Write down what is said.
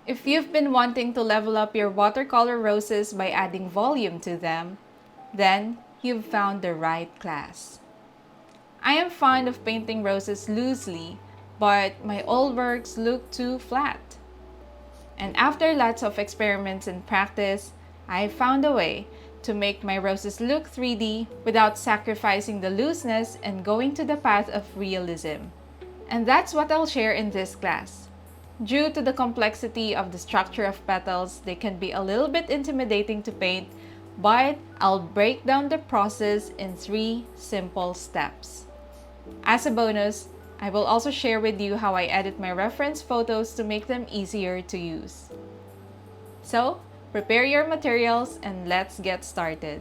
If you've been wanting to level up your watercolor roses by adding volume to them, then you've found the right class. I am fond of painting roses loosely, but my old works look too flat. And after lots of experiments and practice, I found a way to make my roses look 3D without sacrificing the looseness and going to the path of realism. And that's what I'll share in this class. Due to the complexity of the structure of petals, they can be a little bit intimidating to paint, but I'll break down the process in 3 simple steps. As a bonus, I will also share with you how I edit my reference photos to make them easier to use. So, prepare your materials and let's get started.